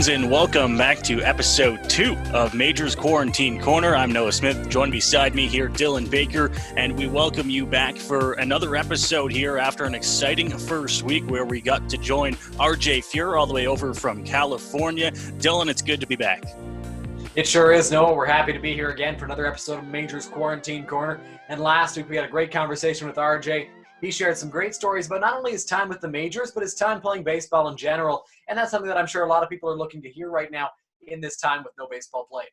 Falcons, and welcome back to episode 2 of Majors Quarantine Corner. I'm Noah Smith, joined beside me here, Dylan Baker, and we welcome you back for another episode here after an exciting first week where we got to join RJ Fuhr all the way over from California. Dylan, it's good to be back. It sure is, Noah. We're happy to be here again for another episode of Majors Quarantine Corner. And last week we had a great conversation with RJ. He shared some great stories about not only his time with the Majors, but his time playing baseball in general. And that's something that I'm sure a lot of people are looking to hear right now in this time with no baseball played.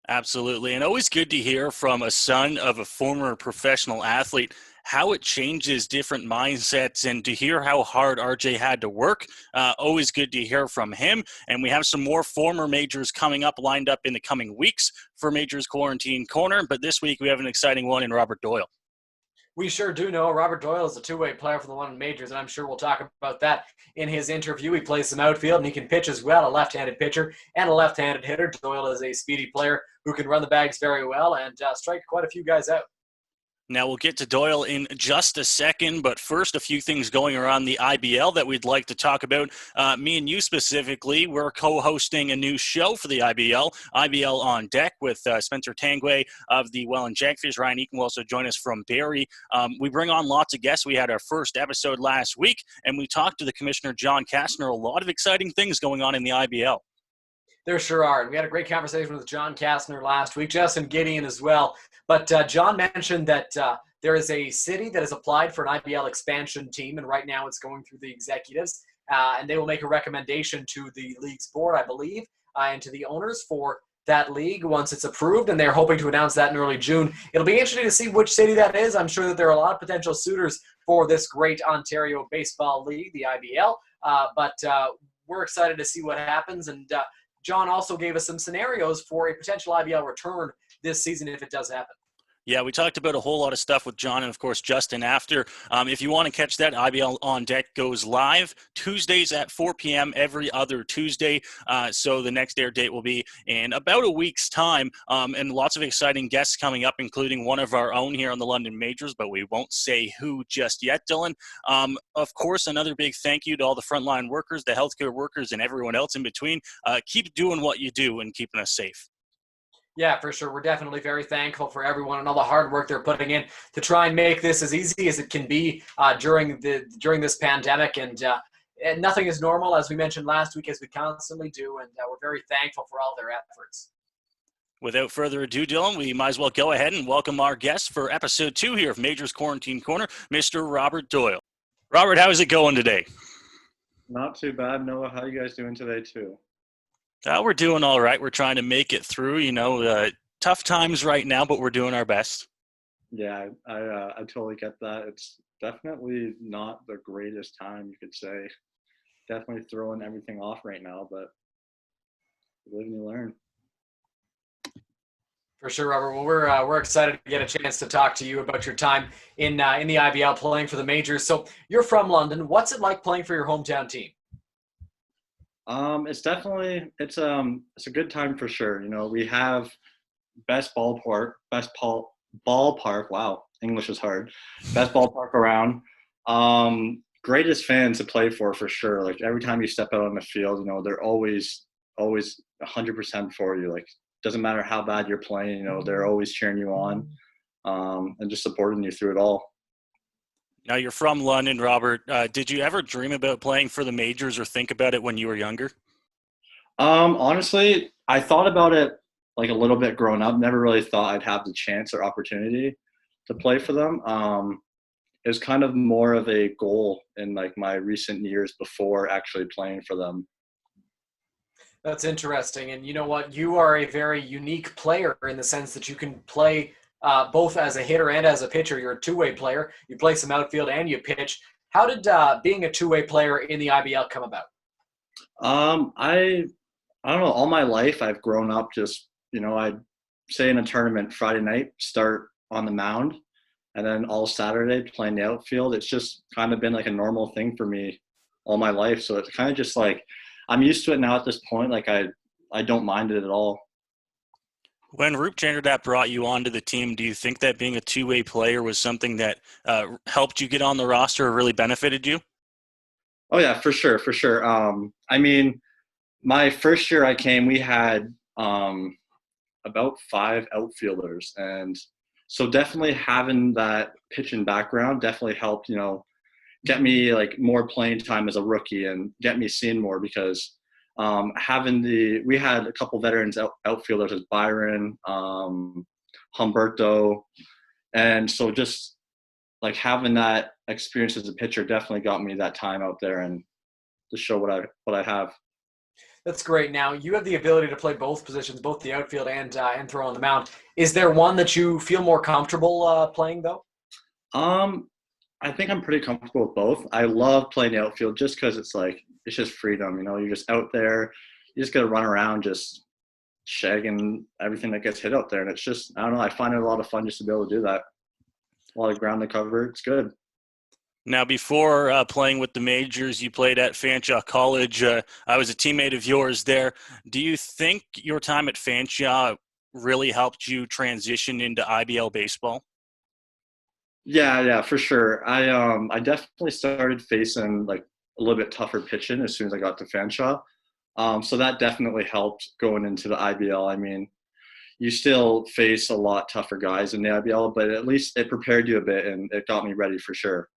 Absolutely. And always good to hear from a son of a former professional athlete how it changes different mindsets, and to hear how hard RJ had to work. Always good to hear from him. And we have some more former Majors coming up, lined up in the coming weeks for Majors Quarantine Corner. But this week we have an exciting one in Robert Doyle. We sure do know Robert Doyle is a two-way player for the London Majors, and I'm sure we'll talk about that in his interview. He plays some outfield, and he can pitch as well, a left-handed pitcher and a left-handed hitter. Doyle is a speedy player who can run the bags very well and strike quite a few guys out. Now, we'll get to Doyle in just a second, but first, a few things going around the IBL that we'd like to talk about. Me and you specifically, we're co-hosting a new show for the IBL, IBL on Deck, with Spencer Tangway of the Welland Jackfish. Ryan Eaton will also join us from Barrie. We bring on lots of guests. We had our first episode last week, and we talked to the Commissioner, John Kastner. A lot of exciting things going on in the IBL. There sure are. We had a great conversation with John Kastner last week, Justin Gideon as well. But John mentioned that there is a city that has applied for an IBL expansion team, and right now it's going through the executives, and they will make a recommendation to the league's board, I believe, and to the owners for that league once it's approved, and they're hoping to announce that in early June. It'll be interesting to see which city that is. I'm sure that there are a lot of potential suitors for this great Ontario baseball league, the IBL, but we're excited to see what happens, and John also gave us some scenarios for a potential IBL return this season if it does happen. Yeah, we talked about a whole lot of stuff with John and, of course, Justin after. If you want to catch that, IBL On Deck goes live Tuesdays at 4 p.m. every other Tuesday. So the next air date will be in about a week's time. And lots of exciting guests coming up, including one of our own here on the London Majors, but we won't say who just yet, Dylan. Of course, another big thank you to all the frontline workers, the healthcare workers, and everyone else in between. Keep doing what you do and keeping us safe. Yeah, for sure. We're definitely very thankful for everyone and all the hard work they're putting in to try and make this as easy as it can be during this pandemic. And nothing is normal, as we mentioned last week, as we constantly do. And we're very thankful for all their efforts. Without further ado, Dylan, we might as well go ahead and welcome our guest for episode 2 here of Majors Quarantine Corner, Mr. Robert Doyle. Robert, how is it going today? Not too bad, Noah. How are you guys doing today, too? We're doing all right. We're trying to make it through, tough times right now, but we're doing our best. Yeah, I totally get that. It's definitely not the greatest time, you could say. Definitely throwing everything off right now, but you live and you learn. For sure, Robert. Well, we're excited to get a chance to talk to you about your time in the IBL playing for the Majors. So you're from London. What's it like playing for your hometown team? It's definitely it's a good time for sure. We have best ballpark. Wow, English is hard. Best ballpark around. Greatest fans to play for sure. Like every time you step out on the field, they're always 100% for you. Like doesn't matter how bad you're playing, they're always cheering you on, and just supporting you through it all. Now, you're from London, Robert. Did you ever dream about playing for the Majors or think about it when you were younger? Honestly, I thought about it like a little bit growing up. Never really thought I'd have the chance or opportunity to play for them. It was kind of more of a goal in like my recent years before actually playing for them. That's interesting. And you know what? You are a very unique player in the sense that you can play both as a hitter and as a pitcher. You're a two-way player. You play some outfield and you pitch. How did being a two-way player in the IBL come about? I don't know. All my life, I've grown up just, I'd say in a tournament Friday night, start on the mound, and then all Saturday playing the outfield. It's just kind of been like a normal thing for me all my life. So it's kind of just like I'm used to it now at this point. Like I don't mind it at all. When Roop Chandradat brought you onto the team, do you think that being a two-way player was something that helped you get on the roster or really benefited you? Oh, yeah, for sure. I mean, My first year I came, we had about 5 outfielders, and so definitely having that pitching background definitely helped, get me like more playing time as a rookie and get me seeing more because we had a couple veterans outfielders as Byron, Humberto, and so just like having that experience as a pitcher definitely got me that time out there and to show what I have. That's great. Now you have the ability to play both positions, both the outfield and throw on the mound. Is there one that you feel more comfortable playing though? Um, I think I'm pretty comfortable with both. I love playing the outfield just because it's just freedom. You're just out there. You just got to run around, just shagging everything that gets hit out there, and it's just I don't know. I find it a lot of fun just to be able to do that. A lot of ground to cover. It's good. Now, before playing with the majors, you played at Fanshawe College. I was a teammate of yours there. Do you think your time at Fanshawe really helped you transition into IBL baseball? Yeah, for sure. I definitely started facing like a little bit tougher pitching as soon as I got to Fanshawe. So that definitely helped going into the IBL. I mean, you still face a lot tougher guys in the IBL, but at least it prepared you a bit and it got me ready for sure.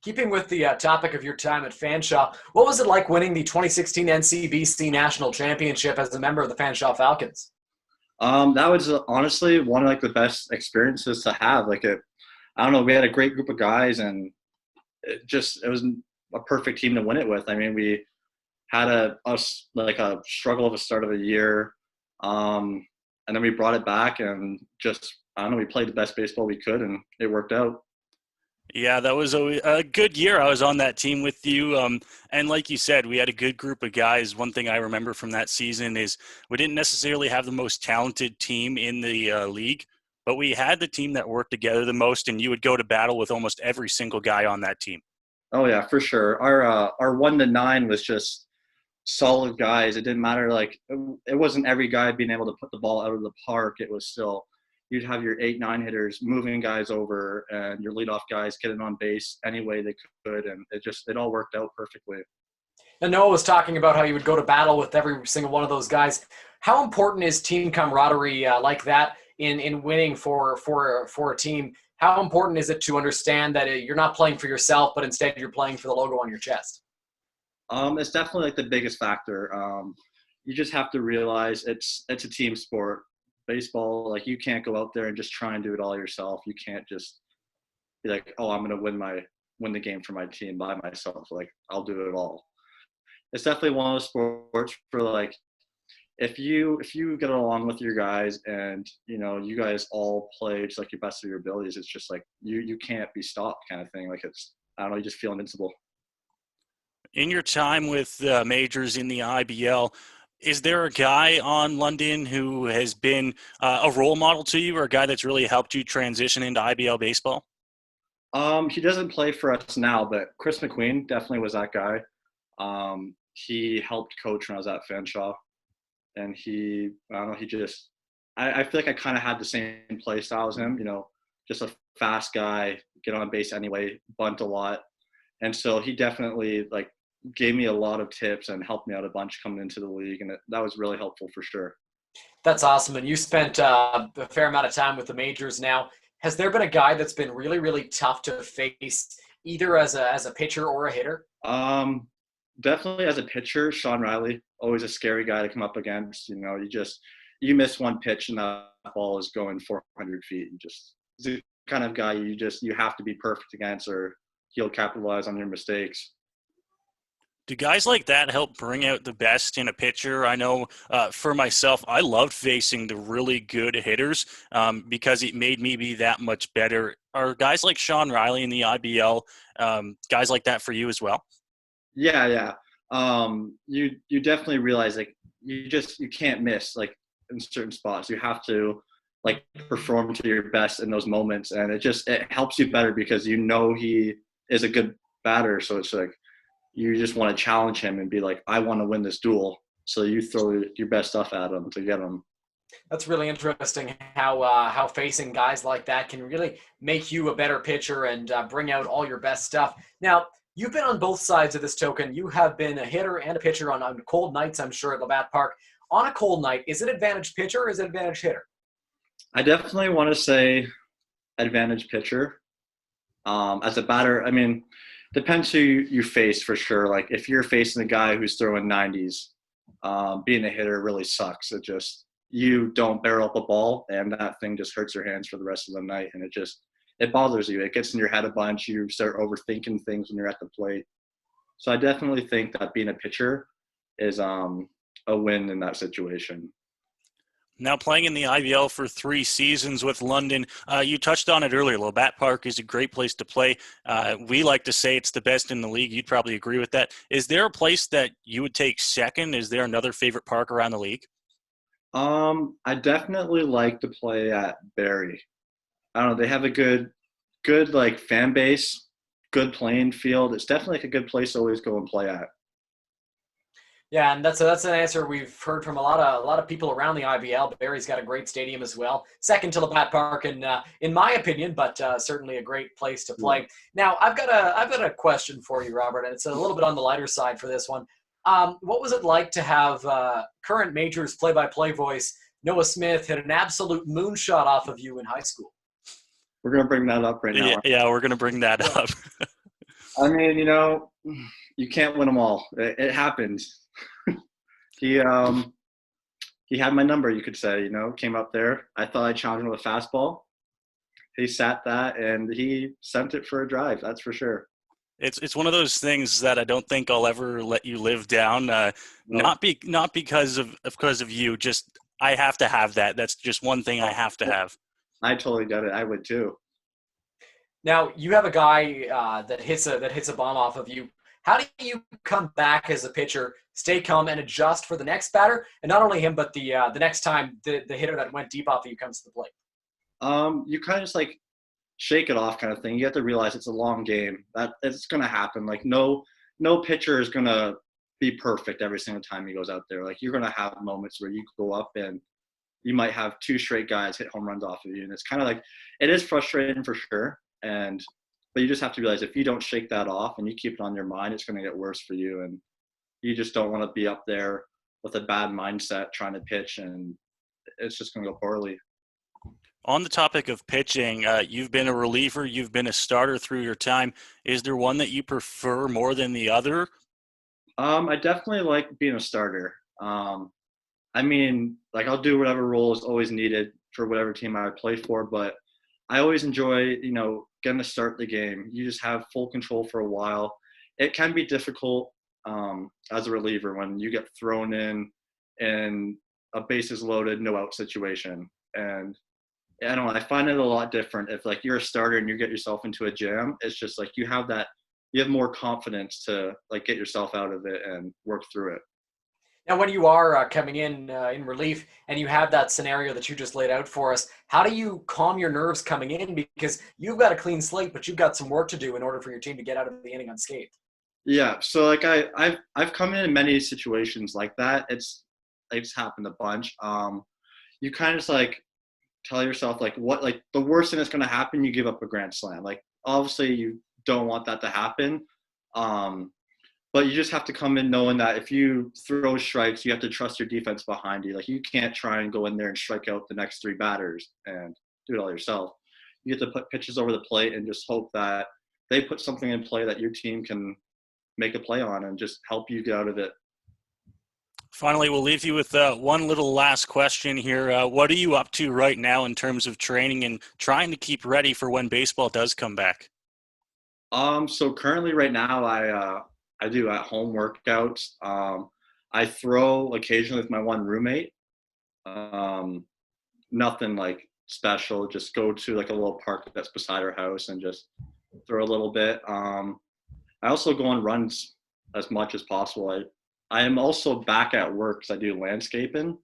Keeping with the topic of your time at Fanshawe, what was it like winning the 2016 NCBC National Championship as a member of the Fanshawe Falcons? That was honestly one of like the best experiences to have. I don't know, we had a great group of guys and it was a perfect team to win it with. I mean, we had a struggle of a start of a year. And then we brought it back and just, I don't know, we played the best baseball we could and it worked out. Yeah, that was a good year. I was on that team with you. And like you said, we had a good group of guys. One thing I remember from that season is we didn't necessarily have the most talented team in the league, but we had the team that worked together the most, and you would go to battle with almost every single guy on that team. Oh yeah, for sure. Our 1 to 9 was just solid guys. It didn't matter. It wasn't every guy being able to put the ball out of the park. It was still, you'd have your 8, 9 hitters moving guys over and your leadoff guys getting on base any way they could. And it all worked out perfectly. And Noah was talking about how you would go to battle with every single one of those guys. How important is team camaraderie like that in winning for a team? How important is it to understand that you're not playing for yourself, but instead you're playing for the logo on your chest? It's definitely like the biggest factor. You just have to realize it's a team sport. Baseball, like you can't go out there and just try and do it all yourself. You can't just be like, oh, I'm gonna win the game for my team by myself. Like I'll do it all. It's definitely one of those sports for like if you get along with your guys and you guys all play just like your best of your abilities, it's just like you can't be stopped kind of thing. Like it's I don't know, you just feel invincible. In your time with majors in the IBL, is there a guy on London who has been a role model to you or a guy that's really helped you transition into IBL baseball? He doesn't play for us now, but Chris McQueen definitely was that guy. He helped coach when I was at Fanshawe, and I don't know, I feel like I kind of had the same play style as him, just a fast guy, get on base anyway, bunt a lot. And so he definitely like gave me a lot of tips and helped me out a bunch coming into the league, and that was really helpful for sure. That's awesome. And you spent a fair amount of time with the majors now. Has there been a guy that's been really, really tough to face, either as a pitcher or a hitter? Definitely as a pitcher, Sean Riley, always a scary guy to come up against. You miss one pitch and that ball is going 400 feet. He's the kind of guy you have to be perfect against, or he'll capitalize on your mistakes. Do guys like that help bring out the best in a pitcher? I know for myself, I loved facing the really good hitters because it made me be that much better. Are guys like Sean Riley in the IBL guys like that for you as well? Yeah. You definitely realize like you can't miss like in certain spots. You have to like perform to your best in those moments, and it helps you better because he is a good batter. So it's like you just want to challenge him and be like, I want to win this duel. So you throw your best stuff at him to get him. That's really interesting how facing guys like that can really make you a better pitcher and bring out all your best stuff. Now, You've been on both sides of this token. You have been a hitter and a pitcher on cold nights, I'm sure, at Labatt Park. On a cold night, is it advantage pitcher or is it advantage hitter? I definitely want to say advantage pitcher. As a batter, I mean, depends who you face for sure. Like if you're facing a guy who's throwing 90s, being a hitter really sucks. You don't barrel up a ball and that thing just hurts your hands for the rest of the night, and it bothers you. It gets in your head a bunch. You start overthinking things when you're at the plate. So I definitely think that being a pitcher is a win in that situation. Now playing in the IBL for 3 seasons with London, you touched on it earlier. Labatt Park is a great place to play. We like to say it's the best in the league. You'd probably agree with that. Is there a place that you would take second? Is there another favorite park around the league? I definitely like to play at Barrie. I don't know. They have a good like fan base, good playing field. It's definitely like a good place to always go and play at. Yeah, and that's an answer we've heard from a lot of people around the IBL. Barrie's got a great stadium as well, second to Labatt Park, in my opinion, but certainly a great place to play. Yeah. Now, I've got a question for you, Robert, and it's a little bit on the lighter side for this one. What was it like to have current Majors play-by-play voice Noah Smith hit an absolute moonshot off of you in high school? We're gonna bring that up right now. Yeah, we're gonna bring that up. I mean, you can't win them all. It happens. He had my number, you could say, came up there. I thought I challenged him with a fastball. He sat that and he sent it for a drive. That's for sure. It's one of those things that I don't think I'll ever let you live down. Not because of you. Just I have to have that. That's just one thing I have to have. I totally get it. I would too. Now you have a guy that hits a bomb off of you. How do you come back as a pitcher, stay calm, and adjust for the next batter, and not only him, but the next time the hitter that went deep off of you comes to the plate? You kind of just like shake it off, kind of thing. You have to realize it's a long game. That it's going to happen. Like no pitcher is going to be perfect every single time he goes out there. Like you're going to have moments where you go up and you might have 2 straight guys hit home runs off of you, and it's kind of like it is frustrating for sure. But you just have to realize if you don't shake that off and you keep it on your mind, it's going to get worse for you. And you just don't want to be up there with a bad mindset trying to pitch, and it's just going to go poorly. On the topic of pitching, you've been a reliever, you've been a starter through your time. Is there one that you prefer more than the other? I definitely like being a starter. I mean, like I'll do whatever role is always needed for whatever team I play for, but I always enjoy, getting to start the game. You just have full control for a while. It can be difficult as a reliever when you get thrown in a bases loaded, no out situation. And I don't know, I find it a lot different if like you're a starter and you get yourself into a jam. It's just like you have more confidence to like get yourself out of it and work through it. Now, when you are coming in relief and you have that scenario that you just laid out for us, how do you calm your nerves coming in? Because you've got a clean slate, but you've got some work to do in order for your team to get out of the inning unscathed. Yeah, so like I've come in many situations like that. It's happened a bunch. You kind of just like tell yourself like what like the worst thing that's going to happen. You give up a grand slam. Like obviously you don't want that to happen. But you just have to come in knowing that if you throw strikes, you have to trust your defense behind you. Like you can't try and go in there and strike out the next 3 batters and do it all yourself. You have to put pitches over the plate and just hope that they put something in play that your team can make a play on and just help you get out of it. Finally, we'll leave you with one little last question here. What are you up to right now in terms of training and trying to keep ready for when baseball does come back? So currently right now I do at-home workouts. I throw occasionally with my one roommate. Nothing like special. Just go to like a little park that's beside our house and just throw a little bit. I also go on runs as much as possible. I am also back at work because I do landscaping.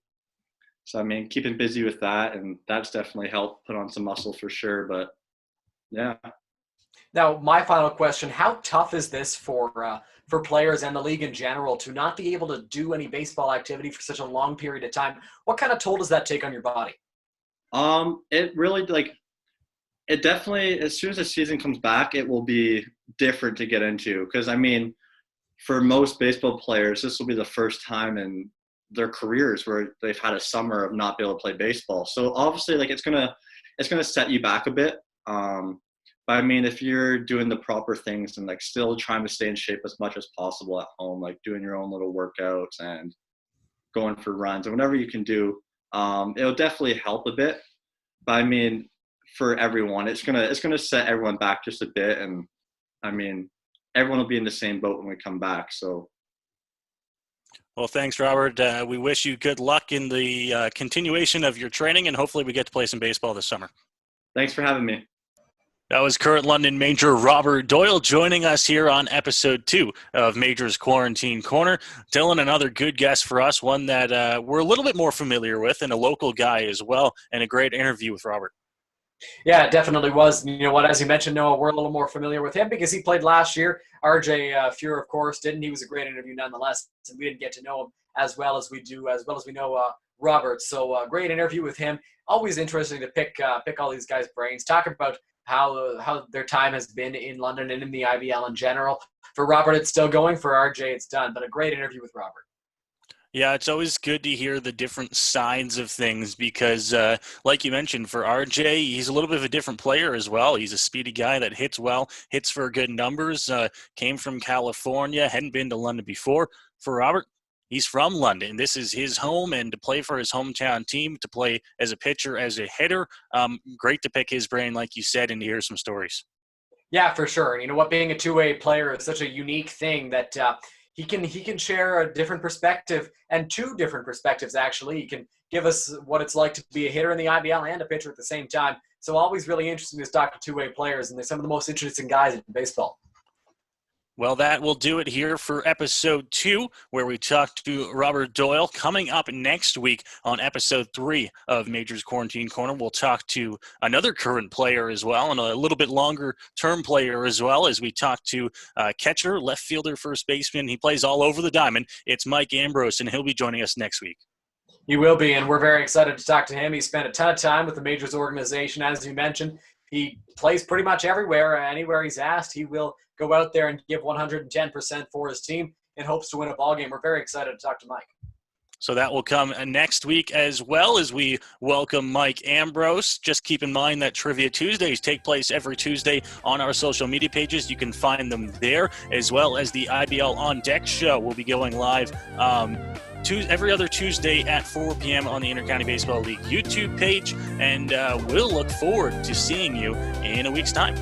So, I mean, keeping busy with that, and that's definitely helped put on some muscle for sure. But, yeah. Now, my final question, how tough is this for players and the league in general to not be able to do any baseball activity for such a long period of time? What kind of toll does that take on your body? It really, like, it definitely, as soon as the season comes back, it will be different to get into because, I mean, for most baseball players, this will be the first time in their careers where they've had a summer of not being able to play baseball. So obviously, like, it's gonna set you back a bit. But I mean, if you're doing the proper things and like still trying to stay in shape as much as possible at home, like doing your own little workouts and going for runs and whatever you can do, it'll definitely help a bit. But I mean, for everyone, it's gonna set everyone back just a bit. And I mean, everyone will be in the same boat when we come back. So. Well, thanks, Robert. We wish you good luck in the continuation of your training, and hopefully we get to play some baseball this summer. Thanks for having me. That was current London Major Robert Doyle joining us here on episode 2 of Major's Quarantine Corner. Dylan, another good guest for us, one that we're a little bit more familiar with, and a local guy as well, and a great interview with Robert. Yeah, it definitely was. You know what, as you mentioned, Noah, we're a little more familiar with him because he played last year. RJ Fuhrer, of course, didn't. He was a great interview nonetheless, and we didn't get to know him as well as we know Robert. So great interview with him. Always interesting to pick all these guys' brains, talk about how their time has been in London and in the IBL in general. For Robert, it's still going. For RJ, it's done. But a great interview with Robert. Yeah, it's always good to hear the different sides of things because, like you mentioned, for RJ, he's a little bit of a different player as well. He's a speedy guy that hits well, hits for good numbers, came from California, hadn't been to London before. For Robert, he's from London. This is his home, and to play for his hometown team, to play as a pitcher, as a hitter, great to pick his brain, like you said, and to hear some stories. Yeah, for sure. And you know what, being a two-way player is such a unique thing that he can share a different perspective, and 2 different perspectives, actually. He can give us what it's like to be a hitter in the IBL and a pitcher at the same time. So always really interesting to talk to two-way players, and they're some of the most interesting guys in baseball. Well, that will do it here for episode 2, where we talked to Robert Doyle. Coming up next week on episode 3 of Major's Quarantine Corner, we'll talk to another current player as well, and a little bit longer-term player as well, as we talk to catcher, left fielder, first baseman. He plays all over the diamond. It's Mike Ambrose, and he'll be joining us next week. He will be, and we're very excited to talk to him. He spent a ton of time with the Majors organization, as you mentioned. He plays pretty much everywhere. Anywhere he's asked, he will go out there and give 110% for his team in hopes to win a ball game. We're very excited to talk to Mike. So that will come next week as well as we welcome Mike Ambrose. Just keep in mind that Trivia Tuesdays take place every Tuesday on our social media pages. You can find them there, as well as the IBL On Deck show will be going live every other Tuesday at 4 p.m. on the Intercounty Baseball League YouTube page. And we'll look forward to seeing you in a week's time.